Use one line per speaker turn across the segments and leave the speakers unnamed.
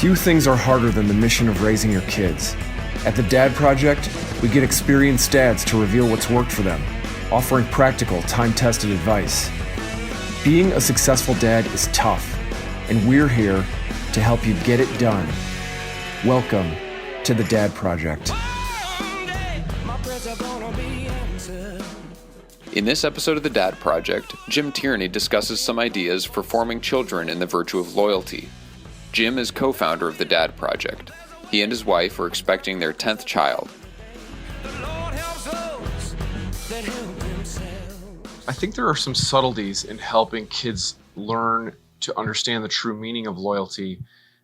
Few things are harder than the mission of raising your kids. At the Dad Project, we get experienced dads to reveal what's worked for them, offering practical, time-tested advice. Being a successful dad is tough, and we're here to help you get it done. Welcome to the Dad Project.
In this episode of the Dad Project, Jim Tierney discusses some ideas for forming children in the virtue of loyalty. Jim is co-founder of the Dad Project. He and his wife are expecting their 10th child.
I think there are some subtleties in helping kids learn to understand the true meaning of loyalty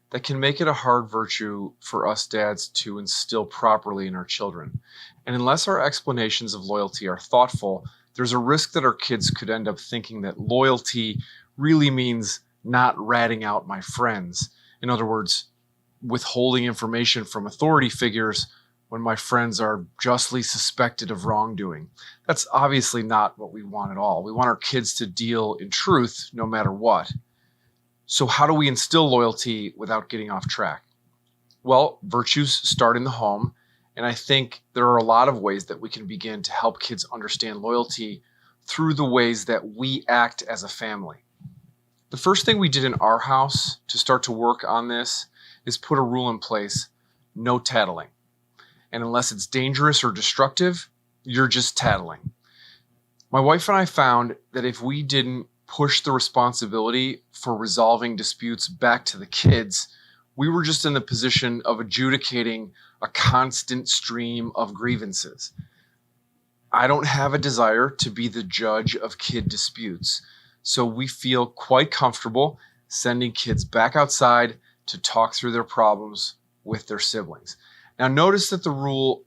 that can make it a hard virtue for us dads to instill properly in our children. And unless our explanations of loyalty are thoughtful, there's a risk that our kids could end up thinking that loyalty really means not ratting out my friends. In other words, withholding information from authority figures when my friends are justly suspected of wrongdoing. That's obviously not what we want at all. We want our kids to deal in truth no matter what. So how do we instill loyalty without getting off track? Well, virtues start in the home, and I think there are a lot of ways that we can begin to help kids understand loyalty through the ways that we act as a family. The first thing we did in our house to start to work on this is put a rule in place: no tattling. And unless it's dangerous or destructive, you're just tattling. My wife and I found that if we didn't push the responsibility for resolving disputes back to the kids, we were just in the position of adjudicating a constant stream of grievances. I don't have a desire to be the judge of kid disputes, so we feel quite comfortable sending kids back outside to talk through their problems with their siblings. Now, notice that the rule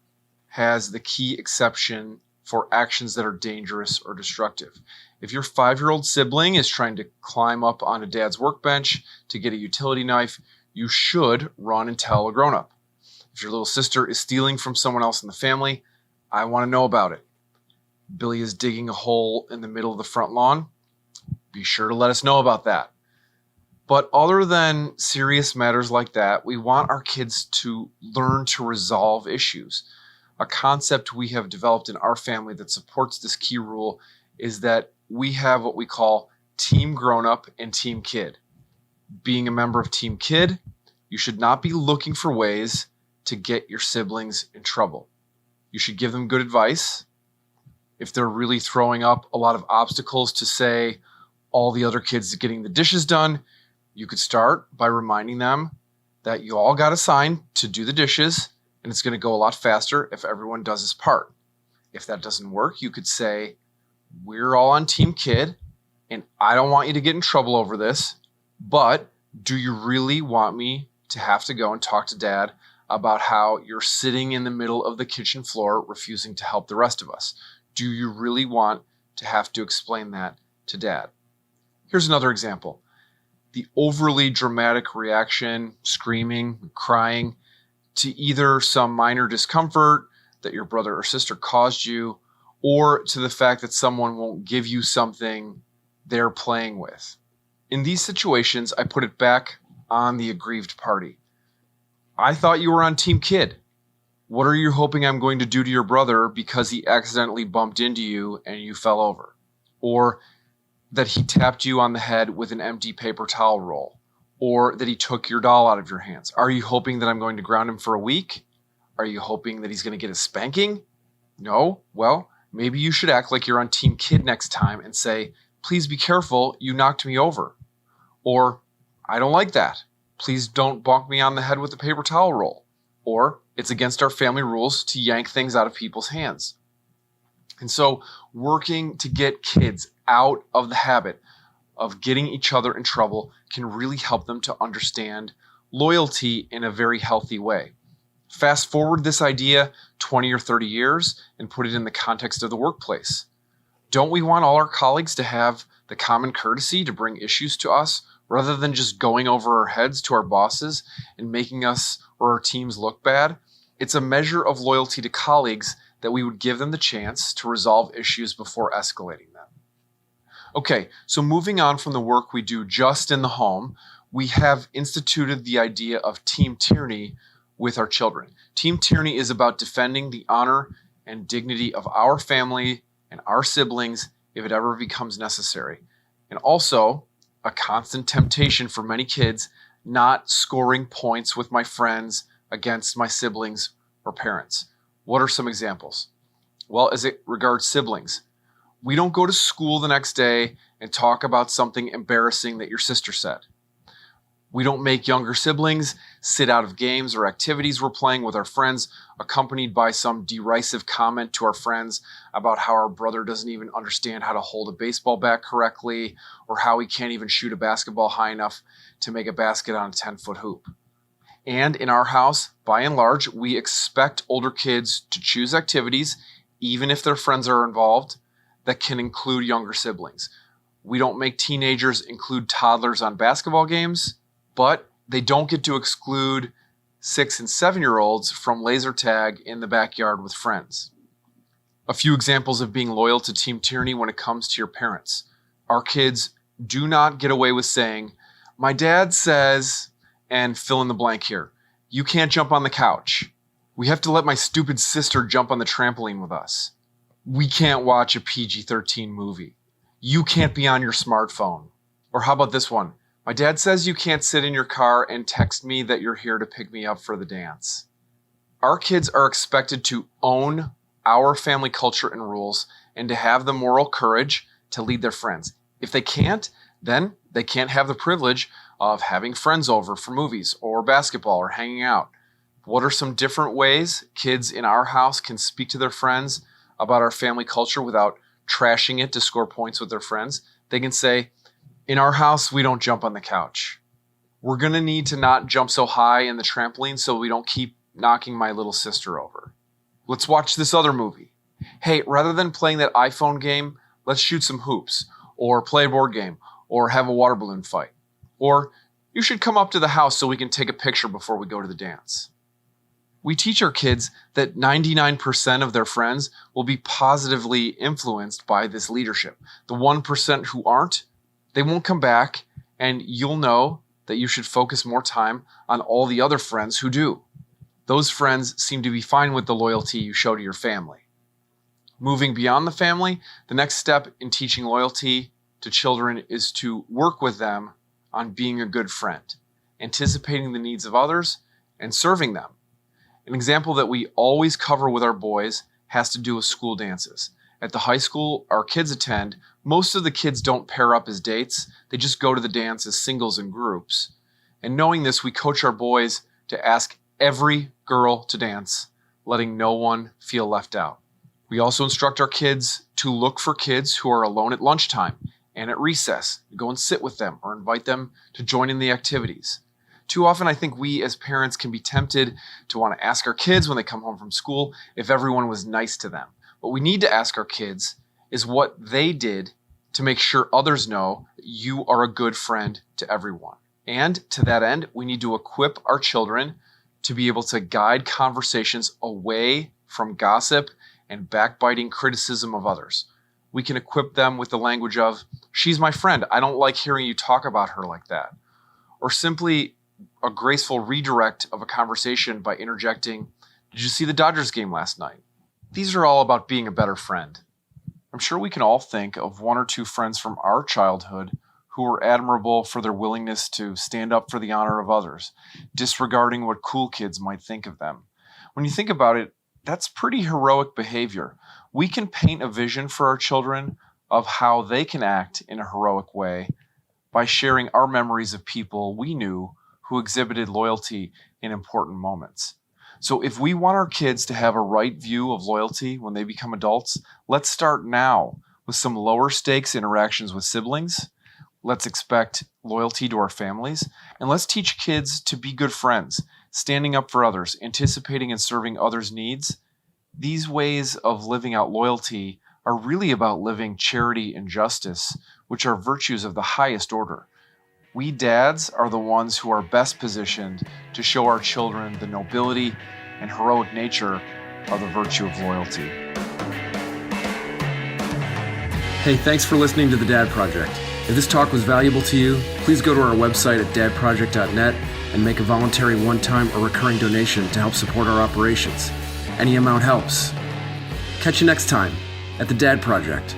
has the key exception for actions that are dangerous or destructive. If your 5-year-old sibling is trying to climb up on a dad's workbench to get a utility knife, you should run and tell a grown-up. If your little sister is stealing from someone else in the family, I want to know about it. Billy is digging a hole in the middle of the front lawn. Be sure to let us know about that. But other than serious matters like that, we want our kids to learn to resolve issues. A concept we have developed in our family that supports this key rule is that we have what we call Team Grown-Up and Team Kid. Being a member of Team Kid, you should not be looking for ways to get your siblings in trouble. You should give them good advice. If they're really throwing up a lot of obstacles to, say, all the other kids getting the dishes done, you could start by reminding them that you all got assigned to do the dishes, and it's going to go a lot faster if everyone does his part. If that doesn't work, you could say, we're all on Team Kid, and I don't want you to get in trouble over this, but do you really want me to have to go and talk to Dad about how you're sitting in the middle of the kitchen floor refusing to help the rest of us? Do you really want to have to explain that to Dad? Here's another example. The overly dramatic reaction, screaming, crying, to either some minor discomfort that your brother or sister caused you, or to the fact that someone won't give you something they're playing with. In these situations, I put it back on the aggrieved party. I thought you were on Team Kid. What are you hoping I'm going to do to your brother because he accidentally bumped into you and you fell over? Or that he tapped you on the head with an empty paper towel roll, or that he took your doll out of your hands. Are you hoping that I'm going to ground him for a week? Are you hoping that he's going to get a spanking? No? Well, maybe you should act like you're on Team Kid next time and say, please be careful, you knocked me over. Or, I don't like that. Please don't bonk me on the head with a paper towel roll. Or, it's against our family rules to yank things out of people's hands. And so, working to get kids out of the habit of getting each other in trouble can really help them to understand loyalty in a very healthy way. Fast forward this idea 20 or 30 years and put it in the context of the workplace. Don't we want all our colleagues to have the common courtesy to bring issues to us rather than just going over our heads to our bosses and making us or our teams look bad? It's a measure of loyalty to colleagues that we would give them the chance to resolve issues before escalating them. Okay, so moving on from the work we do just in the home, we have instituted the idea of Team Tierney with our children. Team Tierney is about defending the honor and dignity of our family and our siblings if it ever becomes necessary. And also a constant temptation for many kids not scoring points with my friends against my siblings or parents. What are some examples? Well, as it regards siblings, we don't go to school the next day and talk about something embarrassing that your sister said. We don't make younger siblings sit out of games or activities we're playing with our friends, accompanied by some derisive comment to our friends about how our brother doesn't even understand how to hold a baseball bat correctly, or how he can't even shoot a basketball high enough to make a basket on a 10-foot hoop. And in our house, by and large, we expect older kids to choose activities, even if their friends are involved, that can include younger siblings. We don't make teenagers include toddlers on basketball games, but they don't get to exclude 6 and 7-year-olds from laser tag in the backyard with friends. A few examples of being loyal to Team Tierney when it comes to your parents. Our kids do not get away with saying, "My dad says," and fill in the blank here. "You can't jump on the couch." "We have to let my stupid sister jump on the trampoline with us." "We can't watch a PG-13 movie." "You can't be on your smartphone." Or how about this one? "My dad says you can't sit in your car and text me that you're here to pick me up for the dance." Our kids are expected to own our family culture and rules and to have the moral courage to lead their friends. If they can't, then they can't have the privilege of having friends over for movies or basketball or hanging out. What are some different ways kids in our house can speak to their friends about our family culture without trashing it to score points with their friends? They can say, "In our house, we don't jump on the couch. We're going to need to not jump so high in the trampoline so we don't keep knocking my little sister over. Let's watch this other movie. Hey, rather than playing that iPhone game, let's shoot some hoops, or play a board game, or have a water balloon fight. Or you should come up to the house so we can take a picture before we go to the dance." We teach our kids that 99% of their friends will be positively influenced by this leadership. The 1% who aren't, they won't come back, and you'll know that you should focus more time on all the other friends who do. Those friends seem to be fine with the loyalty you show to your family. Moving beyond the family, the next step in teaching loyalty to children is to work with them on being a good friend, anticipating the needs of others, and serving them. An example that we always cover with our boys has to do with school dances. At the high school our kids attend, most of the kids don't pair up as dates. They just go to the dance as singles and groups. And knowing this, we coach our boys to ask every girl to dance, letting no one feel left out. We also instruct our kids to look for kids who are alone at lunchtime and at recess, go and sit with them or invite them to join in the activities. Too often, I think we as parents can be tempted to want to ask our kids when they come home from school if everyone was nice to them. What we need to ask our kids is what they did to make sure others know that you are a good friend to everyone. And to that end, we need to equip our children to be able to guide conversations away from gossip and backbiting criticism of others. We can equip them with the language of, "She's my friend. I don't like hearing you talk about her like that." Or simply a graceful redirect of a conversation by interjecting, "Did you see the Dodgers game last night?" These are all about being a better friend. I'm sure we can all think of one or two friends from our childhood who were admirable for their willingness to stand up for the honor of others, disregarding what cool kids might think of them. When you think about it, that's pretty heroic behavior. We can paint a vision for our children of how they can act in a heroic way by sharing our memories of people we knew who exhibited loyalty in important moments. So if we want our kids to have a right view of loyalty when they become adults, let's start now with some lower stakes interactions with siblings. Let's expect loyalty to our families, and let's teach kids to be good friends, standing up for others, anticipating and serving others' needs. These ways of living out loyalty are really about living charity and justice, which are virtues of the highest order. We dads are the ones who are best positioned to show our children the nobility and heroic nature of the virtue of loyalty. Hey, thanks for listening to The Dad Project.
If this talk was valuable to you, please go to our website at dadproject.net and make a voluntary one-time or recurring donation to help support our operations. Any amount helps. Catch you next time at the Dad Project.